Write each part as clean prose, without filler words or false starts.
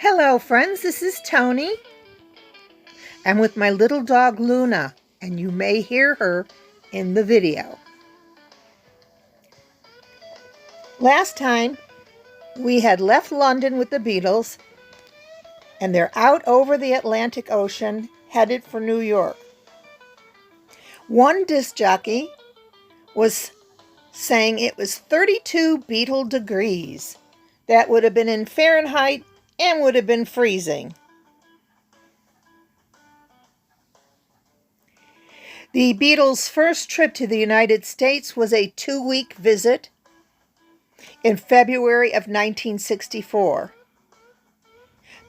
Hello, friends. This is Tony. I'm with my little dog, Luna, and you may hear her in the video. Last time, we had left London with the Beatles, and they're out over the Atlantic Ocean, headed for New York. One disc jockey was saying it was 32 Beatle degrees. That would have been in Fahrenheit and would have been freezing. The Beatles' first trip to the United States was a 2-week visit in February of 1964.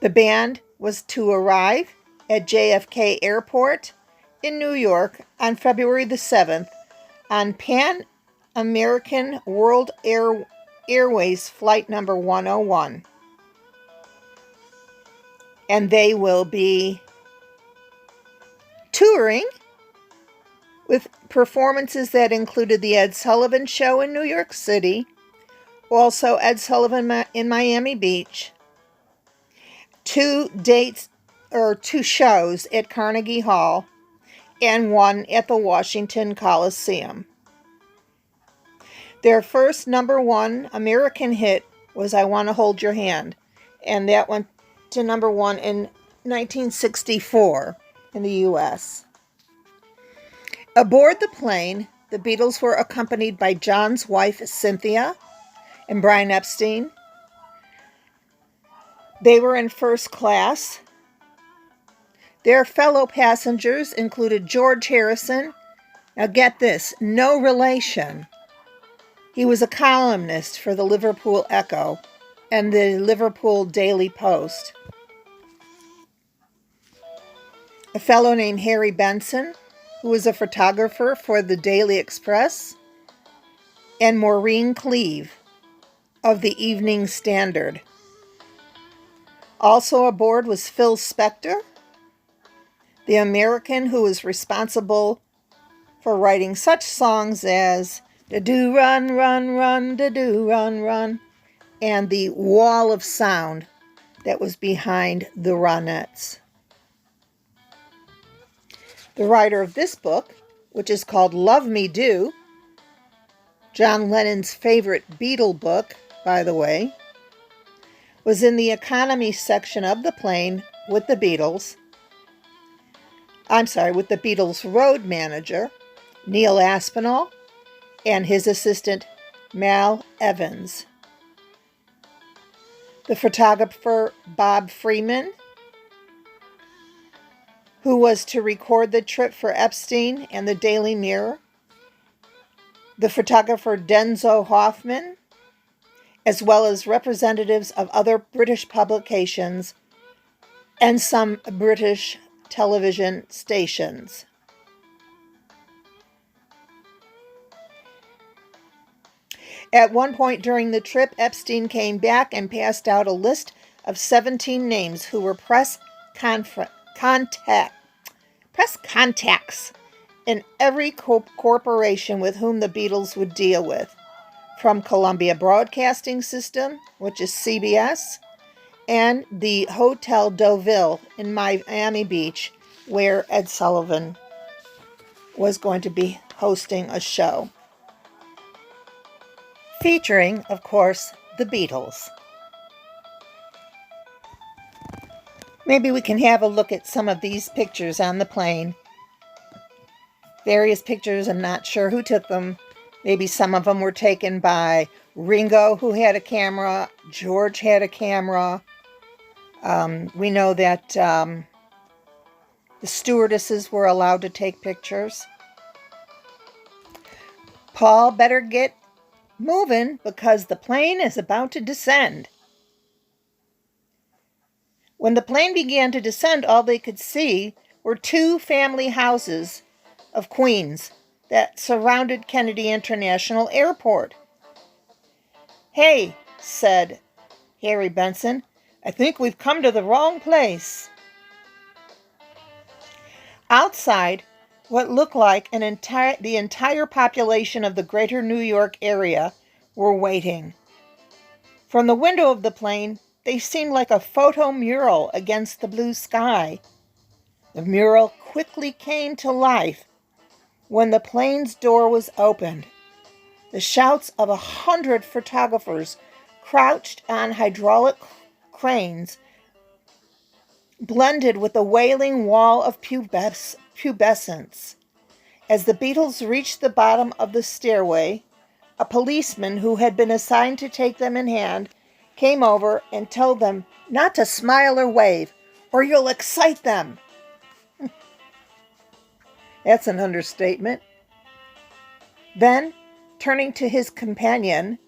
The band was to arrive at JFK Airport in New York on February the 7th on Pan American World Airways flight number 101. And they will be touring with performances that included the Ed Sullivan Show in New York City, also Ed Sullivan in Miami Beach, two shows at Carnegie Hall, and one at the Washington Coliseum. Their first number one American hit was I Want to Hold Your Hand, and that went to number one in 1964 in the U.S. Aboard the plane, the Beatles were accompanied by John's wife, Cynthia, and Brian Epstein. They were in first class. Their fellow passengers included George Harrison. Now get this, no relation. He was a columnist for the Liverpool Echo and the Liverpool Daily Post. A fellow named Harry Benson, who was a photographer for the Daily Express, and Maureen Cleave of the Evening Standard. Also aboard was Phil Spector, the American who was responsible for writing such songs as "Da-Do Run, Run, Run, Da-Do Run, Run," and the wall of sound that was behind the Ronettes. The writer of this book, which is called Love Me Do, John Lennon's favorite Beatle book, by the way, was in the economy section of the plane with the Beatles' road manager, Neil Aspinall, and his assistant, Mal Evans. The photographer, Bob Freeman, who was to record the trip for Epstein and the Daily Mirror, the photographer Denzo Hoffman, as well as representatives of other British publications and some British television stations. At one point during the trip, Epstein came back and passed out a list of 17 names who were press contacts in every corporation with whom the Beatles would deal with, from Columbia Broadcasting System, which is CBS, and the Hotel Deauville in Miami Beach, where Ed Sullivan was going to be hosting a show. Featuring, of course, the Beatles. Maybe we can have a look at some of these pictures on the plane. Various pictures, I'm not sure who took them. Maybe some of them were taken by Ringo, who had a camera. George had a camera. We know that the stewardesses were allowed to take pictures. Paul better get moving because the plane is about to descend. When the plane began to descend, all they could see were two family houses of Queens that surrounded Kennedy International Airport. "Hey," said Harry Benson, "I think we've come to the wrong place." Outside, what looked like the entire population of the greater New York area were waiting. From the window of the plane, They seemed like a photo mural against the blue sky. The mural quickly came to life when the plane's door was opened. The shouts of 100 photographers crouched on hydraulic cranes blended with the wailing wall of pubescence. As the Beatles reached the bottom of the stairway, a policeman who had been assigned to take them in hand came over and told them not to smile or wave, or you'll excite them. That's an understatement. Then, turning to his companion,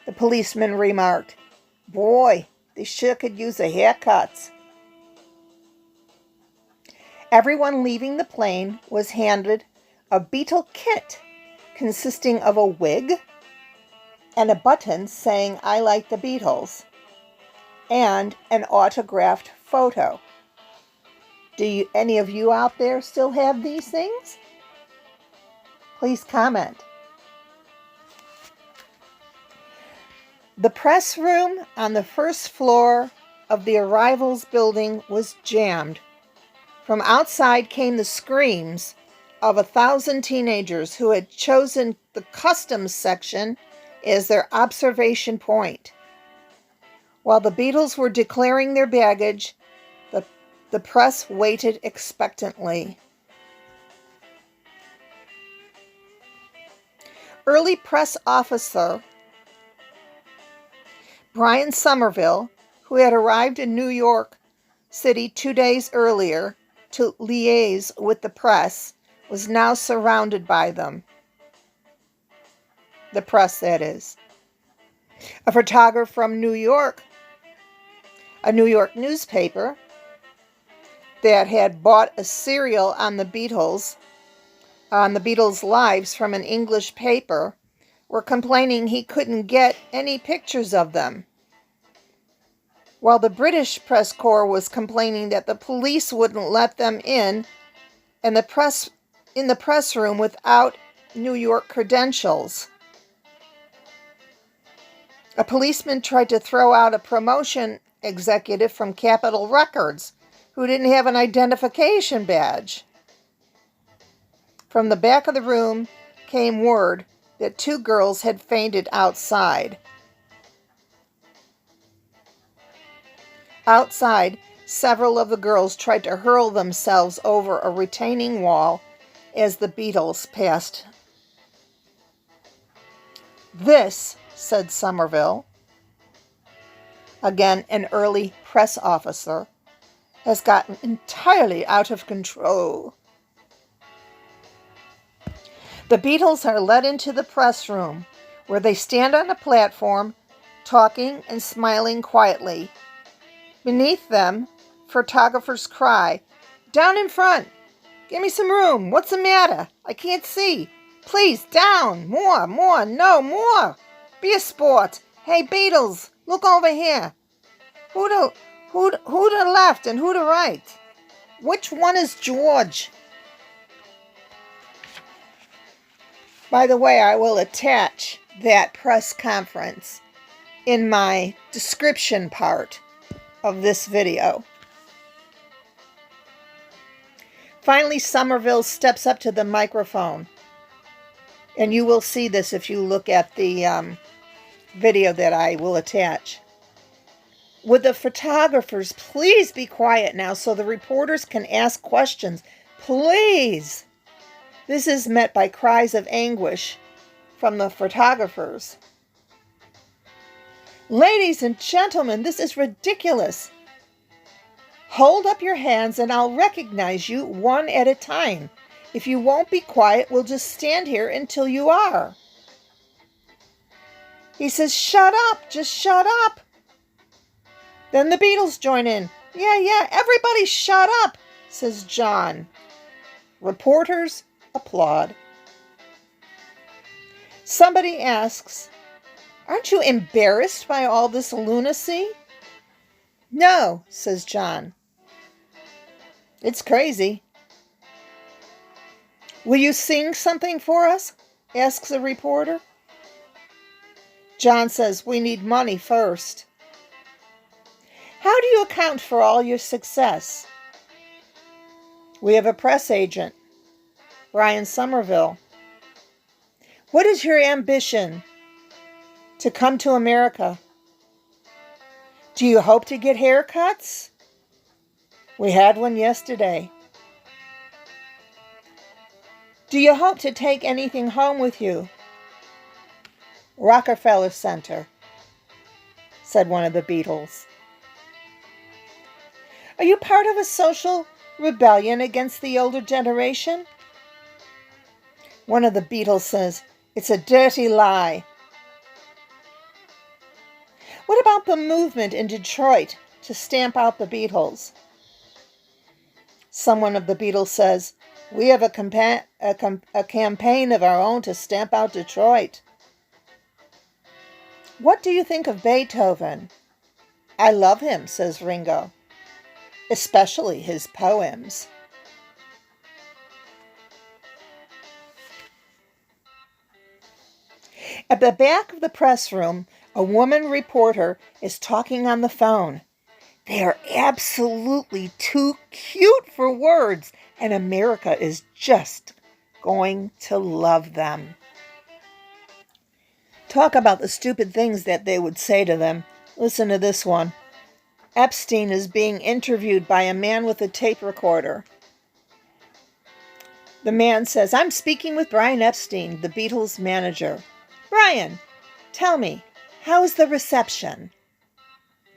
the policeman remarked, "Boy, they sure could use a haircut." Everyone leaving the plane was handed a Beatle kit consisting of a wig and a button saying "I like the Beatles" and an autographed photo. Do any of you out there still have these things? Please comment. The press room on the first floor of the arrivals building was jammed. From outside came the screams of 1,000 teenagers who had chosen the customs section as their observation point. While the Beatles were declaring their baggage, the press waited expectantly. Early press officer Brian Somerville, who had arrived in New York City 2 days earlier to liaise with the press, was now surrounded by them. The press, that is. A photographer from New York, a New York newspaper that had bought a serial on the Beatles' lives from an English paper, were complaining he couldn't get any pictures of them, while the British press corps was complaining that the police wouldn't let them in the press room without New York credentials. A policeman tried to throw out a promotion executive from Capitol Records who didn't have an identification badge. From the back of the room came word that 2 girls had fainted outside. Outside, several of the girls tried to hurl themselves over a retaining wall as the Beatles passed. "This," said Somerville, again an early press officer, "has gotten entirely out of control." The Beatles are led into the press room, where they stand on a platform, talking and smiling quietly. Beneath them, photographers cry, "Down in front! Give me some room! What's the matter? I can't see! Please, down! More! No, more! Be a sport! Hey, Beatles, look over here! Who to left and who to right? Which one is George?" By the way, I will attach that press conference in my description part of this video. Finally, Somerville steps up to the microphone, and you will see this if you look at the video that I will attach. "Would the photographers please be quiet now so the reporters can ask questions? Please!" This is met by cries of anguish from the photographers. "Ladies and gentlemen, this is ridiculous. Hold up your hands and I'll recognize you one at a time. If you won't be quiet, we'll just stand here until you are." He says, "Shut up, just shut up." Then the Beatles join in. Yeah, everybody shut up," says John. Reporters applaud. Somebody asks, "Aren't you embarrassed by all this lunacy?" "No," says John. "It's crazy." "Will you sing something for us?" asks a reporter. John says, "We need money first." How do you account for all your success? We have a press agent, Brian Somerville. What is your ambition to come to America? Do you hope to get haircuts? We had one yesterday. Do you hope to take anything home with you? Rockefeller Center, said one of the Beatles. Are you part of a social rebellion against the older generation? One of the Beatles says, it's a dirty lie. What about the movement in Detroit to stamp out the Beatles? Someone of the Beatles says, we have a campaign of our own to stamp out Detroit. What do you think of Beethoven? I love him, says Ringo, especially his poems. At the back of the press room, a woman reporter is talking on the phone. They are absolutely too cute for words, and America is just going to love them. Talk about the stupid things that they would say to them. Listen to this one. Epstein is being interviewed by a man with a tape recorder. The man says, I'm speaking with Brian Epstein, the Beatles manager. Brian, tell me, how is the reception?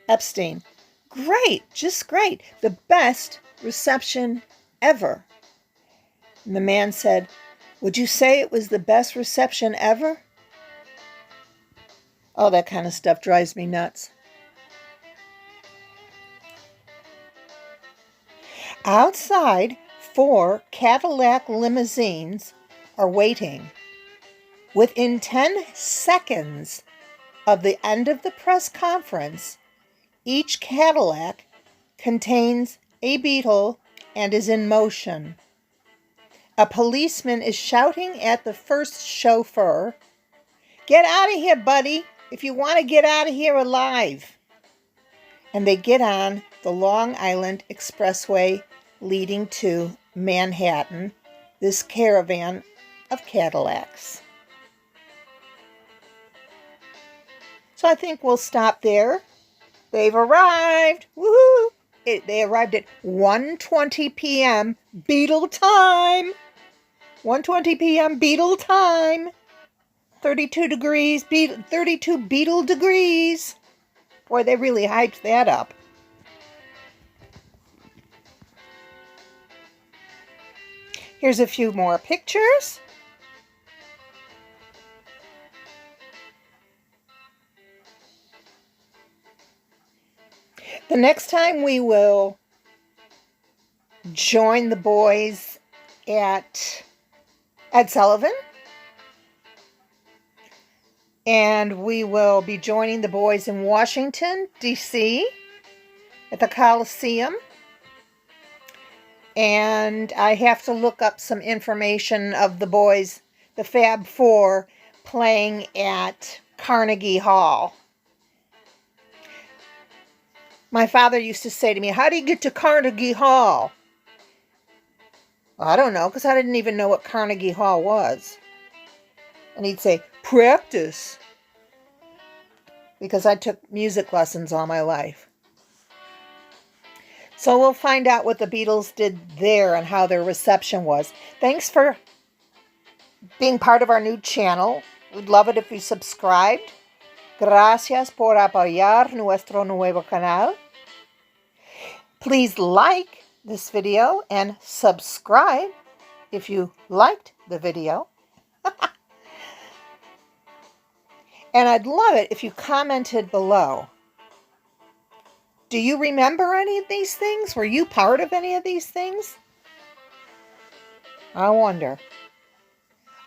Epstein, great, just great. The best reception ever. And the man said, would you say it was the best reception ever? Oh, that kind of stuff drives me nuts. Outside, 4 Cadillac limousines are waiting. Within 10 seconds of the end of the press conference, each Cadillac contains a Beatle and is in motion. A policeman is shouting at the first chauffeur, get out of here, buddy, if you want to get out of here alive. And they get on the Long Island Expressway leading to Manhattan, this caravan of Cadillacs. So I think we'll stop there. They've arrived. Woohoo! They arrived at 1:20 p.m. Beatle time. 1:20 p.m. Beatle time. 32 degrees, 32 Beatle degrees. Boy, they really hyped that up. Here's a few more pictures. The next time we will join the boys at Ed Sullivan. And we will be joining the boys in Washington, D.C. at the Coliseum. And I have to look up some information of the boys, the Fab4, playing at Carnegie Hall. My father used to say to me, how do you get to Carnegie Hall? Well, I don't know, because I didn't even know what Carnegie Hall was. And he'd say, practice. Because I took music lessons all my life. So we'll find out what the Beatles did there and how their reception was. Thanks for being part of our new channel. We'd love it if you subscribed. Gracias por apoyar nuestro nuevo canal. Please like this video and subscribe if you liked the video. And I'd love it if you commented below. Do you remember any of these things? Were you part of any of these things? I wonder.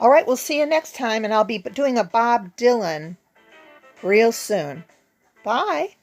All right, we'll see you next time, and I'll be doing a Bob Dylan real soon. Bye.